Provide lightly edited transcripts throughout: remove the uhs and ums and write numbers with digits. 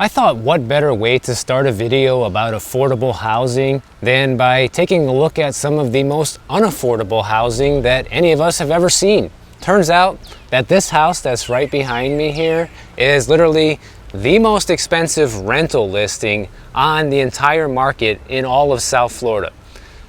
I thought what better way to start a video about affordable housing than by taking a look at some of the most unaffordable housing that any of us have ever seen. Turns out that this house that's right behind me here is literally the most expensive rental listing on the entire market in all of South Florida.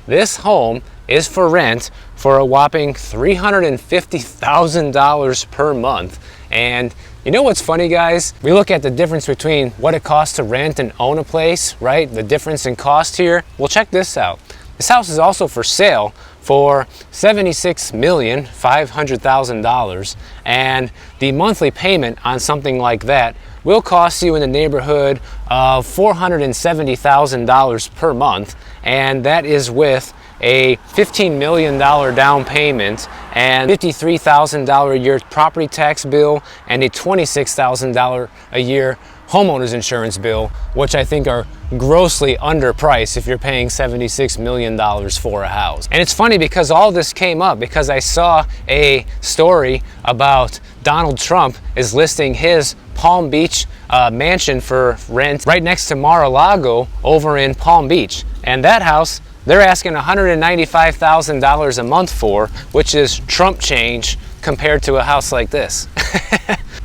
This home is for rent for a whopping $350,000 per month. And you know what's funny, guys? We look at the difference between what it costs to rent and own a place, right? The difference in cost here. Well, check this out. This house is also for sale for $76,500,000, and the monthly payment on something like that will cost you in the neighborhood of $470,000 per month, and that is with a $15 million down payment and $53,000 a year property tax bill and a $26,000 a year homeowner's insurance bill, which I think are grossly underpriced if you're paying $76 million for a house. And it's funny because all this came up because I saw a story about Donald Trump is listing his Palm Beach mansion for rent right next to Mar-a-Lago over in Palm Beach. And that house, they're asking $195,000 a month for, which is Trump change compared to a house like this.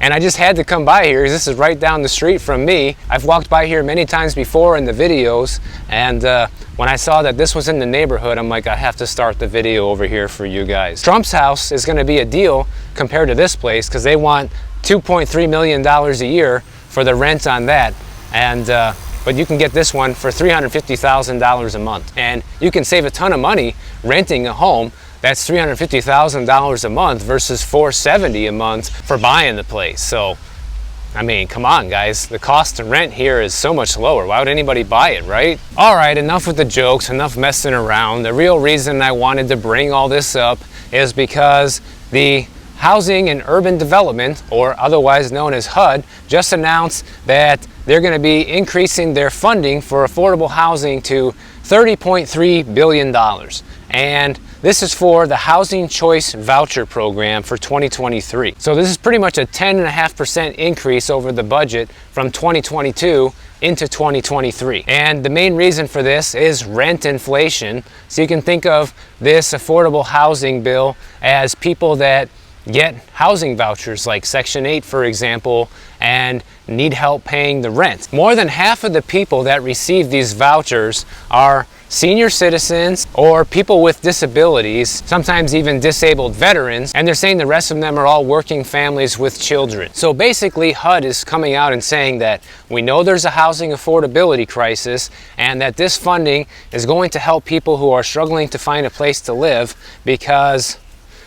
And I just had to come by here because this is right down the street from me. I've walked by here many times before in the videos, and when I saw that this was in the neighborhood, I'm like, I have to start the video over here for you guys. Trump's house is going to be a deal compared to this place because they want $2.3 million a year for the rent on that, and but you can get this one for $350,000 a month, and you can save a ton of money renting a home that's $350,000 a month versus $470,000 a month for buying the place. So, I mean, come on, guys. The cost to rent here is so much lower. Why would anybody buy it, right? All right, enough with the jokes, enough messing around. The real reason I wanted to bring all this up is because the Housing and Urban Development, or otherwise known as HUD, just announced that they're going to be increasing their funding for affordable housing to $30.3 billion. And this is for the Housing Choice Voucher program for 2023. So this is pretty much a 10.5% increase over the budget from 2022 into 2023. And the main reason for this is rent inflation. So you can think of this affordable housing bill as people that get housing vouchers like Section 8, for example, and need help paying the rent. More than half of the people that receive these vouchers are senior citizens or people with disabilities, sometimes even disabled veterans, and they're saying the rest of them are all working families with children. So basically, HUD is coming out and saying that we know there's a housing affordability crisis and that this funding is going to help people who are struggling to find a place to live, because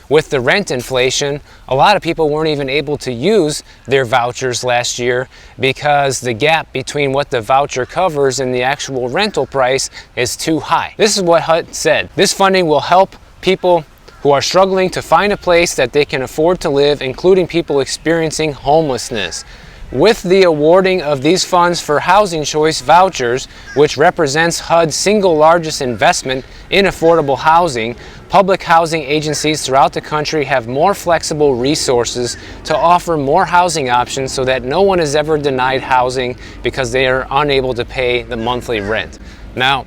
with the rent inflation, a lot of people weren't even able to use their vouchers last year because the gap between what the voucher covers and the actual rental price is too high. This is what HUD said. This funding will help people who are struggling to find a place that they can afford to live, including people experiencing homelessness. With the awarding of these funds for Housing Choice Vouchers, which represents HUD's single largest investment in affordable housing, public housing agencies throughout the country have more flexible resources to offer more housing options so that no one is ever denied housing because they are unable to pay the monthly rent. Now,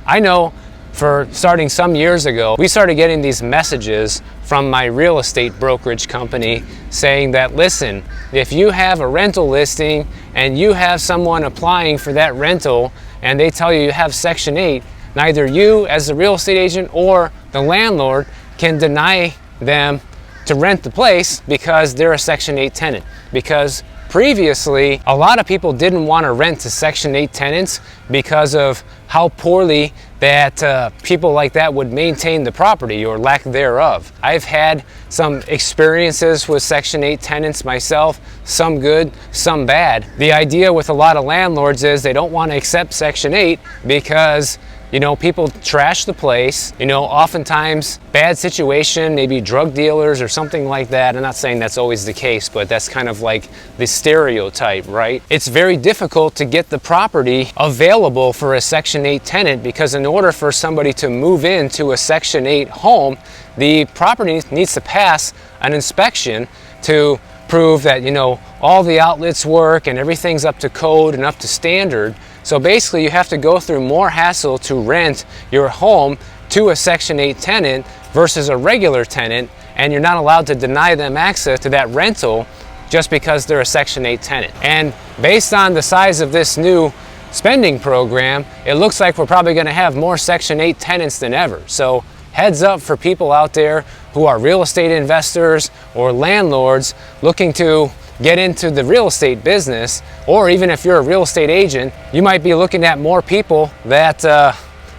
I know for starting some years ago, we started getting these messages from my real estate brokerage company saying that, listen, if you have a rental listing and you have someone applying for that rental and they tell you have Section 8, neither you as the real estate agent or the landlord can deny them to rent the place because they're a Section 8 tenant. Because previously, a lot of people didn't want to rent to Section 8 tenants because of how poorly that people like that would maintain the property or lack thereof. I've had some experiences with Section 8 tenants myself, some good, some bad. The idea with a lot of landlords is they don't want to accept Section 8 because, you know, people trash the place, you know, oftentimes bad situation, maybe drug dealers or something like that. I'm not saying that's always the case, but that's kind of like the stereotype, right? It's very difficult to get the property available for a Section 8 tenant because in order for somebody to move into a Section 8 home, the property needs to pass an inspection to prove that, you know, all the outlets work and everything's up to code and up to standard. So basically you have to go through more hassle to rent your home to a Section 8 tenant versus a regular tenant, and you're not allowed to deny them access to that rental just because they're a Section 8 tenant. And based on the size of this new spending program, it looks like we're probably going to have more Section 8 tenants than ever. So heads up for people out there who are real estate investors or landlords looking to get into the real estate business, or even if you're a real estate agent, you might be looking at more people that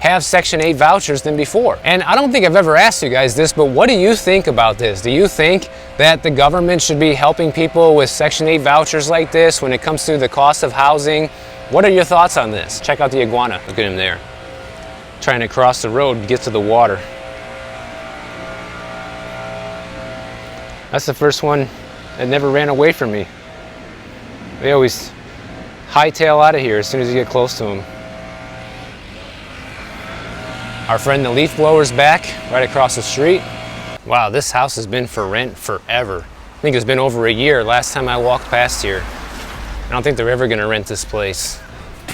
have Section 8 vouchers than before. And I don't think I've ever asked you guys this, but what do you think about this? Do you think that the government should be helping people with Section 8 vouchers like this when it comes to the cost of housing? What are your thoughts on this? Check out the iguana. Look at him there, trying to cross the road to get to the water. That's the first one that never ran away from me. They always hightail out of here as soon as you get close to them. Our friend the leaf blower's back right across the street. Wow, this house has been for rent forever. I think it's been over a year last time I walked past here. I don't think they're ever gonna rent this place.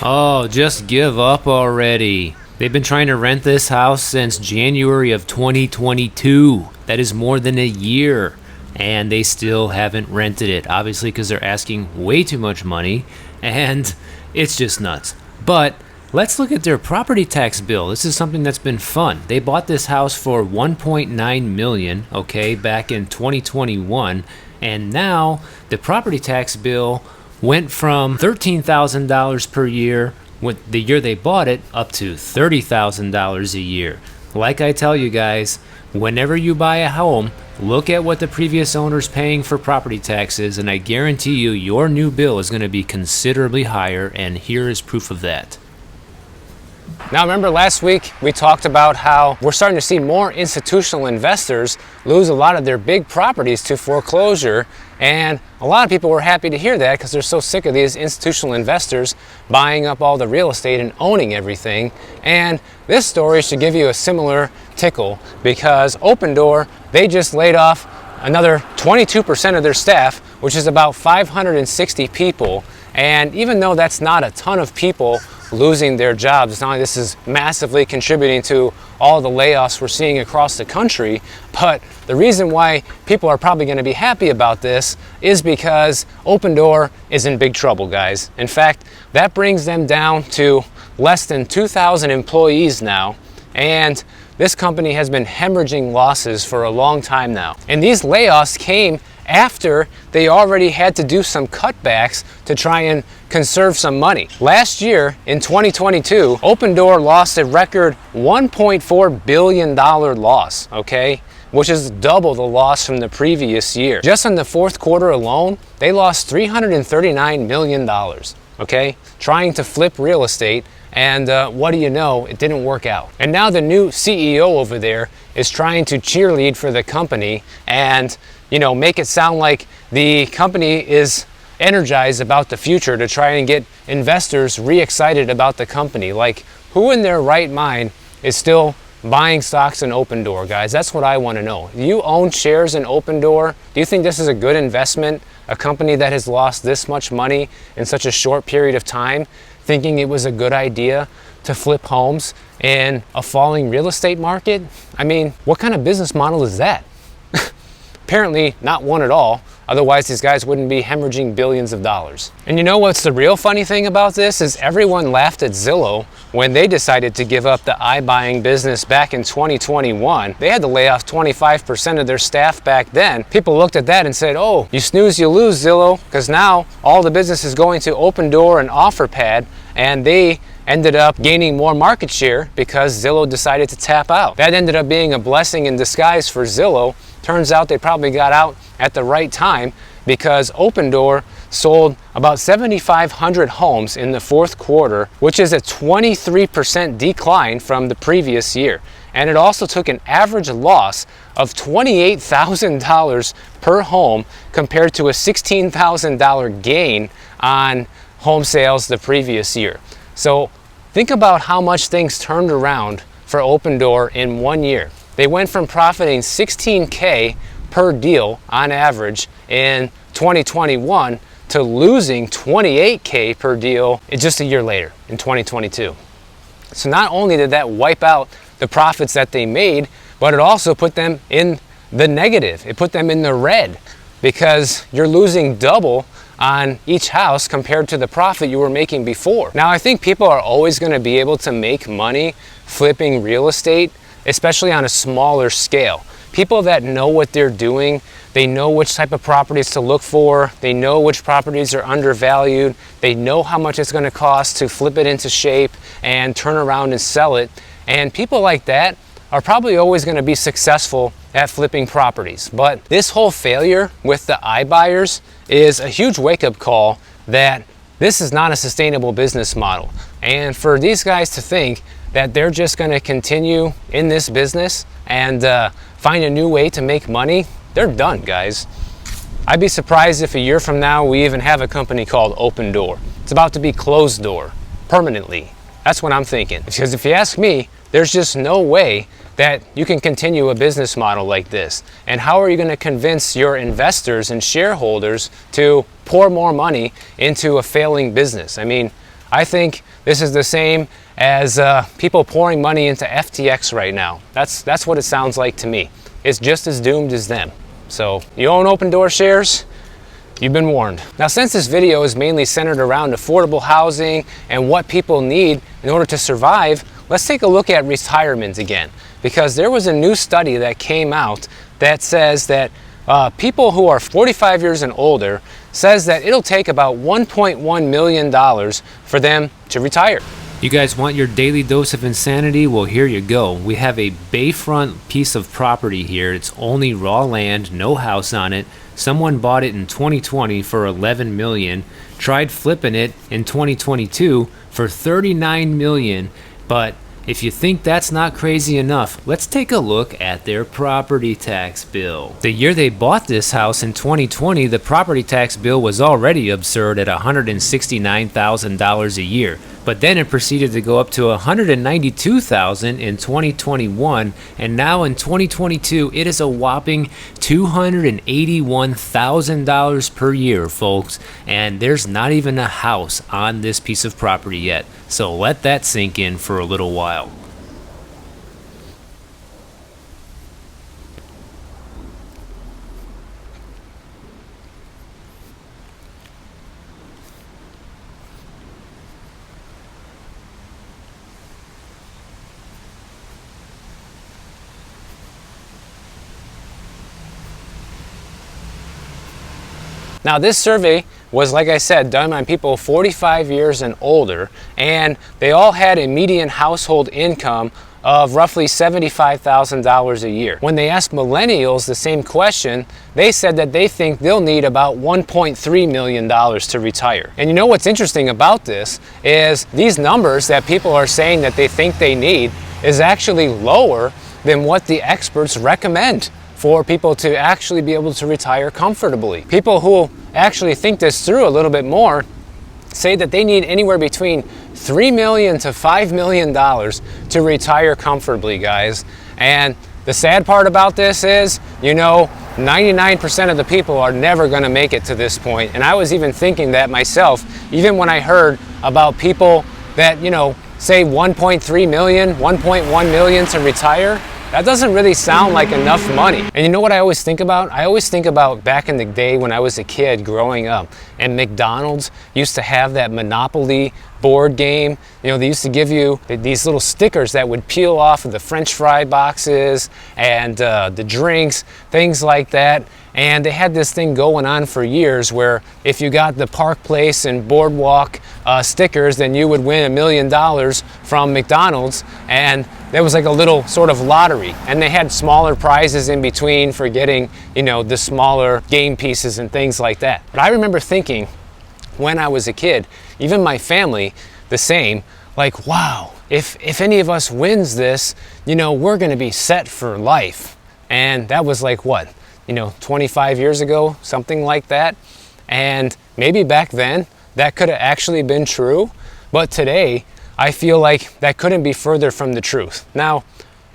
Oh, just give up already. They've been trying to rent this house since January of 2022. That is more than a year. And they still haven't rented it, obviously because they're asking way too much money, and it's just nuts. But let's look at their property tax bill. This is something that's been fun. They bought this house for $1.9 million, okay, back in 2021, and now the property tax bill went from $13,000 per year with the year they bought it up to $30,000 a year. Like I tell you guys, whenever you buy a home, look at what the previous owner's paying for property taxes, and I guarantee you your new bill is going to be considerably higher, and here is proof of that. Now remember last week we talked about how we're starting to see more institutional investors lose a lot of their big properties to foreclosure, and a lot of people were happy to hear that because they're so sick of these institutional investors buying up all the real estate and owning everything. And this story should give you a similar tickle because Opendoor, they just laid off another 22% of their staff, which is about 560 people. And even though that's not a ton of people losing their jobs, it's not like this is massively contributing to all the layoffs we're seeing across the country, but the reason why people are probably going to be happy about this is because Opendoor is in big trouble, guys. In fact, that brings them down to less than 2,000 employees now, and this company has been hemorrhaging losses for a long time now. And these layoffs came after they already had to do some cutbacks to try and conserve some money. Last year, in 2022, Opendoor lost a record $1.4 billion loss, okay? Which is double the loss from the previous year. Just in the fourth quarter alone, they lost $339 million, okay? Trying to flip real estate, and what do you know, it didn't work out. And now the new CEO over there is trying to cheerlead for the company and, you know, make it sound like the company is energized about the future to try and get investors re-excited about the company. Like, who in their right mind is still buying stocks in Opendoor, guys? That's what I want to know. Do you own shares in Opendoor? Do you think this is a good investment? A company that has lost this much money in such a short period of time, thinking it was a good idea to flip homes in a falling real estate market? I mean, what kind of business model is that? Apparently not one at all. Otherwise, these guys wouldn't be hemorrhaging billions of dollars. And you know what's the real funny thing about this is everyone laughed at Zillow when they decided to give up the iBuying business back in 2021. They had to lay off 25% of their staff back then. People looked at that and said, oh, you snooze, you lose, Zillow, because now all the business is going to Opendoor and OfferPad, and they ended up gaining more market share because Zillow decided to tap out. That ended up being a blessing in disguise for Zillow. Turns out they probably got out at the right time because Opendoor sold about 7,500 homes in the fourth quarter, which is a 23% decline from the previous year. And it also took an average loss of $28,000 per home compared to a $16,000 gain on home sales the previous year. So think about how much things turned around for Opendoor in 1 year. They went from profiting $16K per deal on average in 2021 to losing 28K per deal just a year later in 2022. So not only did that wipe out the profits that they made, but it also put them in the negative. It put them in the red because you're losing double on each house compared to the profit you were making before. Now, I think people are always going to be able to make money flipping real estate, especially on a smaller scale. People that know what they're doing, they know which type of properties to look for, they know which properties are undervalued, they know how much it's going to cost to flip it into shape and turn around and sell it. And people like that are probably always going to be successful at flipping properties. But this whole failure with the iBuyers is a huge wake-up call that this is not a sustainable business model. And for these guys to think that they're just going to continue in this business and find a new way to make money, they're done, guys. I'd be surprised if a year from now we even have a company called Open Door. It's about to be closed door permanently. That's what I'm thinking. Because if you ask me, there's just no way that you can continue a business model like this. And how are you going to convince your investors and shareholders to pour more money into a failing business? I mean, I think this is the same as people pouring money into FTX right now. That's what it sounds like to me. It's just as doomed as them. So you own Open Door shares? You've been warned. Now, since this video is mainly centered around affordable housing and what people need in order to survive, let's take a look at retirement again. Because there was a new study that came out that says that people who are 45 years and older says that it'll take about $1.1 million for them to retire. You guys want your daily dose of insanity? Well, here you go. We have a bayfront piece of property here. It's only raw land, no house on it. Someone bought it in 2020 for $11 million, tried flipping it in 2022 for $39 million, but if you think that's not crazy enough, let's take a look at their property tax bill. The year they bought this house in 2020, the property tax bill was already absurd at $169,000 a year. But then it proceeded to go up to $192,000 in 2021, and now in 2022, it is a whopping $281,000 per year, folks. And there's not even a house on this piece of property yet. So let that sink in for a little while. Now, this survey was, like I said, done on people 45 years and older, and they all had a median household income of roughly $75,000 a year. When they asked millennials the same question, they said that they think they'll need about $1.3 million to retire. And you know what's interesting about this is these numbers that people are saying that they think they need is actually lower than what the experts recommend for people to actually be able to retire comfortably. People who actually think this through a little bit more say that they need anywhere between $3 million to $5 million to retire comfortably, guys. And the sad part about this is, 99% of the people are never gonna make it to this point. And I was even thinking that myself, even when I heard about people that, say 1.3 million, 1.1 million to retire. That doesn't really sound like enough money. And you know what I always think about? I always think about back in the day when I was a kid growing up, and McDonald's used to have that Monopoly board game. They used to give you these little stickers that would peel off of the French fry boxes and the drinks, things like that. And they had this thing going on for years where if you got the Park Place and Boardwalk stickers, then you would win $1 million from McDonald's. And there was like a little sort of lottery. And they had smaller prizes in between for getting, the smaller game pieces and things like that. But I remember thinking when I was a kid, even my family, the same, like, wow, if any of us wins this, we're gonna be set for life. And that was like what? 25 years ago, something like that. And maybe back then that could have actually been true, but today I feel like that couldn't be further from the truth. Now,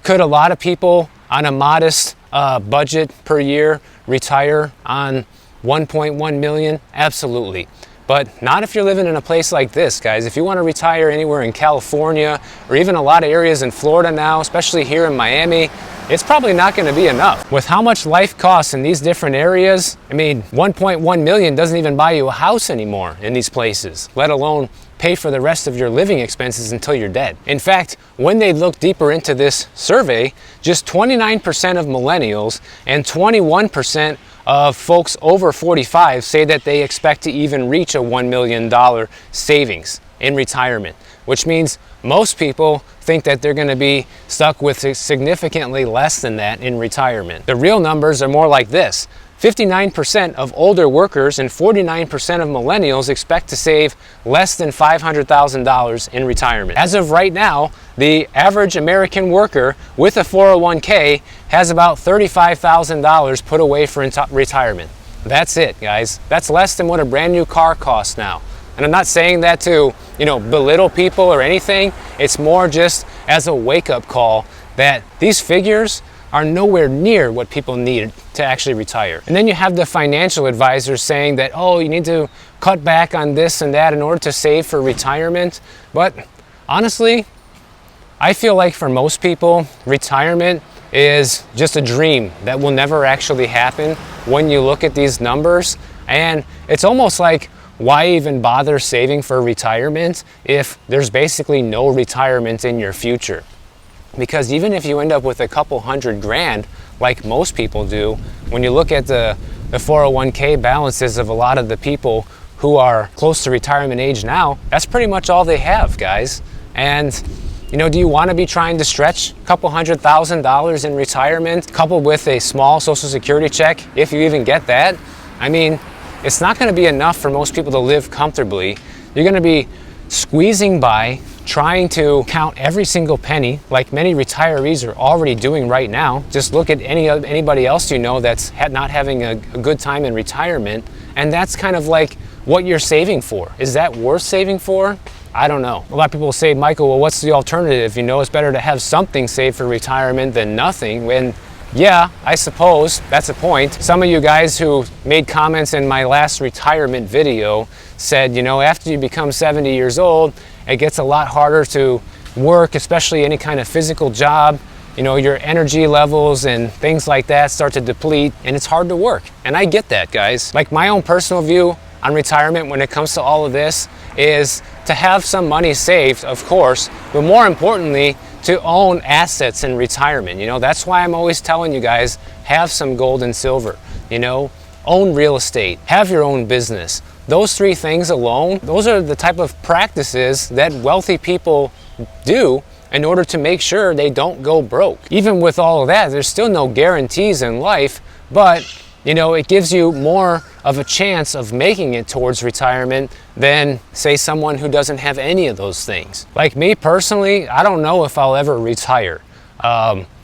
could a lot of people on a modest budget per year retire on 1.1 million? Absolutely. But not if you're living in a place like this, guys. If you want to retire anywhere in California or even a lot of areas in Florida now, especially here in Miami, it's probably not going to be enough. With how much life costs in these different areas, I mean, 1.1 million doesn't even buy you a house anymore in these places, let alone pay for the rest of your living expenses until you're dead. In fact, when they look deeper into this survey, just 29% of millennials and 21% of folks over 45 say that they expect to even reach a $1 million savings in retirement, which means most people think that they're going to be stuck with significantly less than that in retirement. The real numbers are more like this. 59% of older workers and 49% of millennials expect to save less than $500,000 in retirement. As of right now, the average American worker with a 401k has about $35,000 put away for retirement. That's it, guys. That's less than what a brand new car costs now. And I'm not saying that to, belittle people or anything. It's more just as a wake-up call that these figures are nowhere near what people need to actually retire. And then you have the financial advisors saying that, oh, you need to cut back on this and that in order to save for retirement. But honestly, I feel like for most people, retirement is just a dream that will never actually happen when you look at these numbers. And it's almost like, why even bother saving for retirement if there's basically no retirement in your future? Because even if you end up with a couple $100,000, like most people do, when you look at the 401k balances of a lot of the people who are close to retirement age now, that's pretty much all they have, guys. And do you want to be trying to stretch a couple $100,000 in retirement, coupled with a small Social Security check, if you even get that? I mean, it's not going to be enough for most people to live comfortably. You're going to be squeezing by, trying to count every single penny, like many retirees are already doing right now. Just look at anybody else you know that's not having a good time in retirement, and that's kind of like what you're saving for. Is that worth saving for? I don't know. A lot of people will say, Michael, well, what's the alternative? It's better to have something saved for retirement than nothing. When, yeah, I suppose that's a point. Some of you guys who made comments in my last retirement video said, after you become 70 years old, it gets a lot harder to work, especially any kind of physical job. Your energy levels and things like that start to deplete, and it's hard to work. And I get that, guys. Like, my own personal view on retirement when it comes to all of this is to have some money saved, of course, but more importantly, to own assets in retirement. That's why I'm always telling you guys, have some gold and silver, own real estate, have your own business. Those three things alone, those are the type of practices that wealthy people do in order to make sure they don't go broke. Even with all of that, there's still no guarantees in life, but it gives you more of a chance of making it towards retirement than, say, someone who doesn't have any of those things. Like me personally, I don't know if I'll ever retire.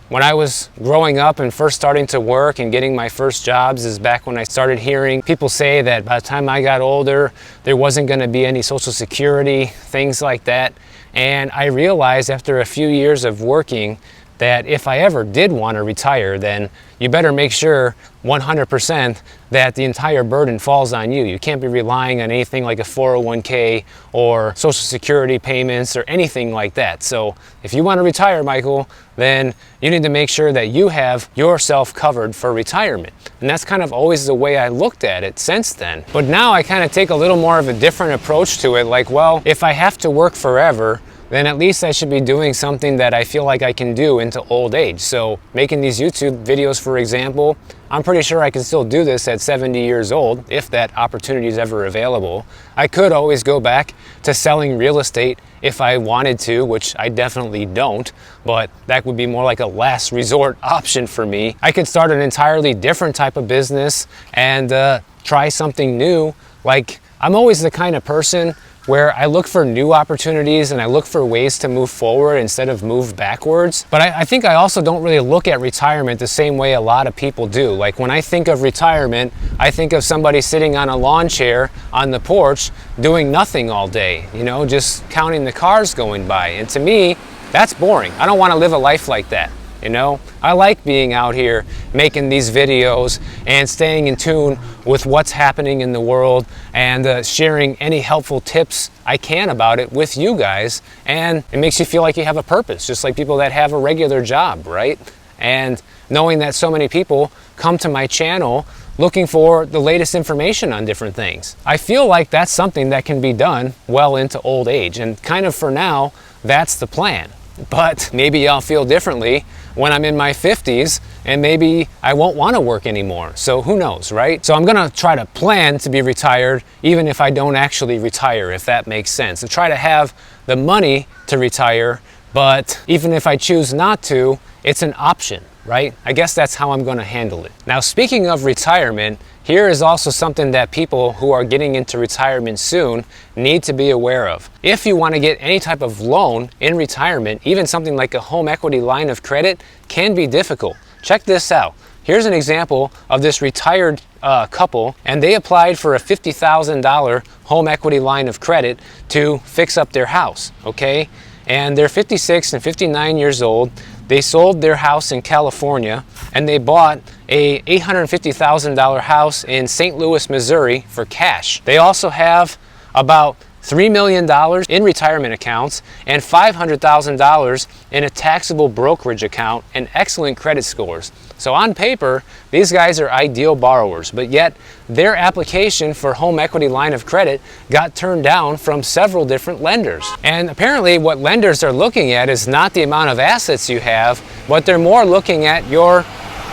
When I was growing up and first starting to work and getting my first jobs is back when I started hearing people say that by the time I got older, there wasn't going to be any Social Security, things like that. And I realized after a few years of working that if I ever did want to retire, then you better make sure 100% that the entire burden falls on you. You can't be relying on anything like a 401k or Social Security payments or anything like that. So if you want to retire, Michael, then you need to make sure that you have yourself covered for retirement. And that's kind of always the way I looked at it since then. But now I kind of take a little more of a different approach to it. Like, well, if I have to work forever, then at least I should be doing something that I feel like I can do into old age. So making these YouTube videos, for example, I'm pretty sure I can still do this at 70 years old if that opportunity is ever available. I could always go back to selling real estate if I wanted to, which I definitely don't, but that would be more like a last resort option for me. I could start an entirely different type of business and try something new. Like, I'm always the kind of person where I look for new opportunities and I look for ways to move forward instead of move backwards. But I think I also don't really look at retirement the same way a lot of people do. Like, when I think of retirement, I think of somebody sitting on a lawn chair on the porch doing nothing all day, just counting the cars going by. And to me, that's boring. I don't want to live a life like that. You know, I like being out here making these videos and staying in tune with what's happening in the world and sharing any helpful tips I can about it with you guys. And it makes you feel like you have a purpose, just like people that have a regular job, right? And knowing that so many people come to my channel looking for the latest information on different things. I feel like that's something that can be done well into old age, and kind of for now, that's the plan. But maybe I'll feel differently when I'm in my 50s, and maybe I won't want to work anymore. So who knows, right? So I'm gonna try to plan to be retired even if I don't actually retire, if that makes sense, and try to have the money to retire. But even if I choose not to, it's an option, right? I guess that's how I'm gonna handle it. Now, speaking of retirement, here is also something that people who are getting into retirement soon need to be aware of. If you want to get any type of loan in retirement, even something like a home equity line of credit can be difficult. Check this out. Here's an example of this retired couple, and they applied for a $50,000 home equity line of credit to fix up their house, okay? And they're 56 and 59 years old. They sold their house in California and they bought a $850,000 house in St. Louis, Missouri for cash. They also have about $3 million in retirement accounts and $500,000 in a taxable brokerage account and excellent credit scores. So on paper, these guys are ideal borrowers, but yet their application for home equity line of credit got turned down from several different lenders. And apparently what lenders are looking at is not the amount of assets you have, but they're more looking at your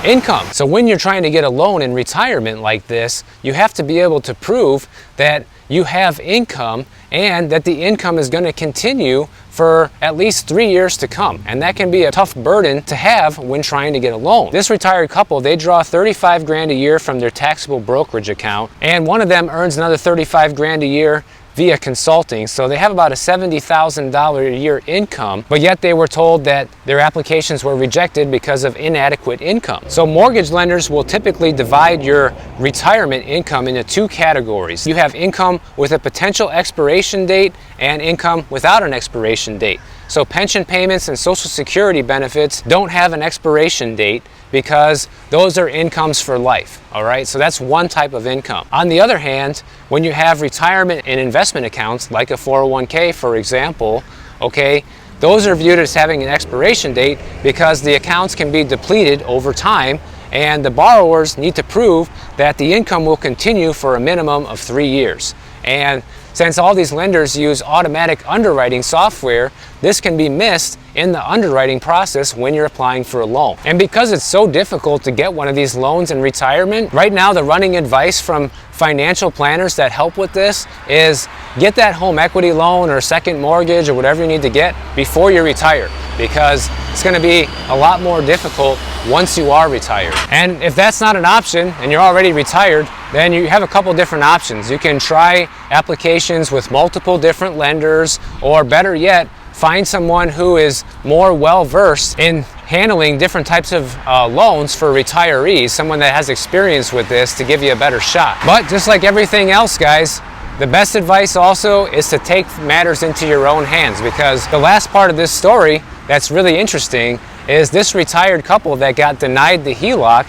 income. So when you're trying to get a loan in retirement like this, you have to be able to prove that you have income and that the income is going to continue for at least 3 years to come. And that can be a tough burden to have when trying to get a loan. This retired couple, they draw 35 grand a year from their taxable brokerage account, and one of them earns another 35 grand a year via consulting. So they have about a $70,000 a year income, but yet they were told that their applications were rejected because of inadequate income. So mortgage lenders will typically divide your retirement income into two categories. You have income with a potential expiration date and income without an expiration date. So pension payments and Social Security benefits don't have an expiration date because those are incomes for life, all right? So that's one type of income. On the other hand, when you have retirement and investment accounts, like a 401k, for example, okay, those are viewed as having an expiration date because the accounts can be depleted over time, and the borrowers need to prove that the income will continue for a minimum of 3 years. And since all these lenders use automatic underwriting software, this can be missed in the underwriting process when you're applying for a loan. And because it's so difficult to get one of these loans in retirement, right now the running advice from financial planners that help with this is get that home equity loan or second mortgage or whatever you need to get before you retire, because it's going to be a lot more difficult once you are retired. And if that's not an option and you're already retired, then you have a couple different options. You can try applications with multiple different lenders, or better yet, find someone who is more well-versed in handling different types of loans for retirees, someone that has experience with this to give you a better shot. But just like everything else, guys, the best advice also is to take matters into your own hands, because the last part of this story that's really interesting is this retired couple that got denied the HELOC.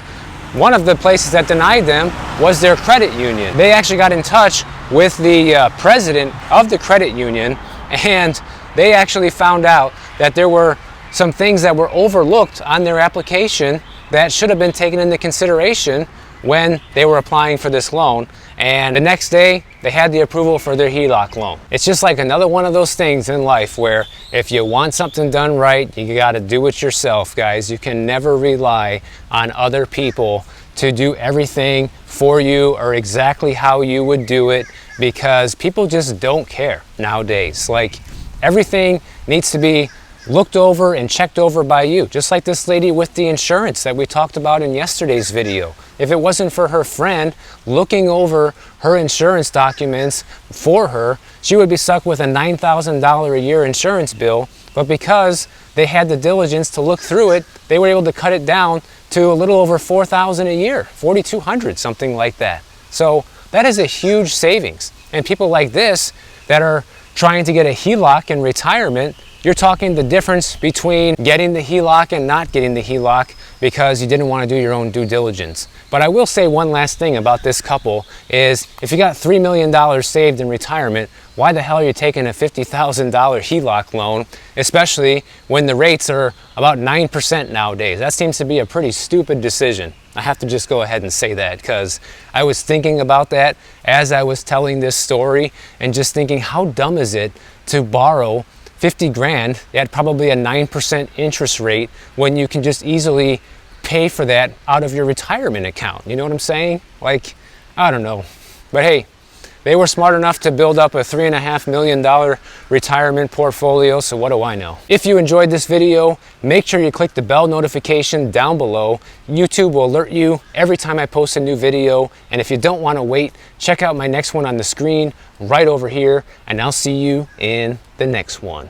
One of the places that denied them was their credit union. They actually got in touch with the president of the credit union, and they actually found out that there were some things that were overlooked on their application that should have been taken into consideration when they were applying for this loan. And the next day, they had the approval for their HELOC loan. It's just like another one of those things in life where if you want something done right, you got to do it yourself, guys. You can never rely on other people to do everything for you or exactly how you would do it, because people just don't care nowadays. Like, everything needs to be looked over and checked over by you, just like this lady with the insurance that we talked about in yesterday's video. If it wasn't for her friend looking over her insurance documents for her, she would be stuck with a $9,000 a year insurance bill. But because they had the diligence to look through it, they were able to cut it down to a little over $4,000 a year, $4,200, something like that. So that is a huge savings. And people like this that are trying to get a HELOC in retirement, You're talking the difference between getting the HELOC and not getting the HELOC because you didn't want to do your own due diligence. But I will say one last thing about this couple is if you got $3 million saved in retirement, why the hell are you taking a $50,000 HELOC loan, especially when the rates are about 9% nowadays? That seems to be a pretty stupid decision. I have to just go ahead and say that because I was thinking about that as I was telling this story and just thinking, how dumb is it to borrow 50 grand at probably a 9% interest rate when you can just easily pay for that out of your retirement account? You know what I'm saying? Like, I don't know. But hey, they were smart enough to build up a $3.5 million retirement portfolio, so what do I know? If you enjoyed this video, make sure you click the bell notification down below. YouTube will alert you every time I post a new video, and if you don't want to wait, check out my next one on the screen right over here, and I'll see you in the next one.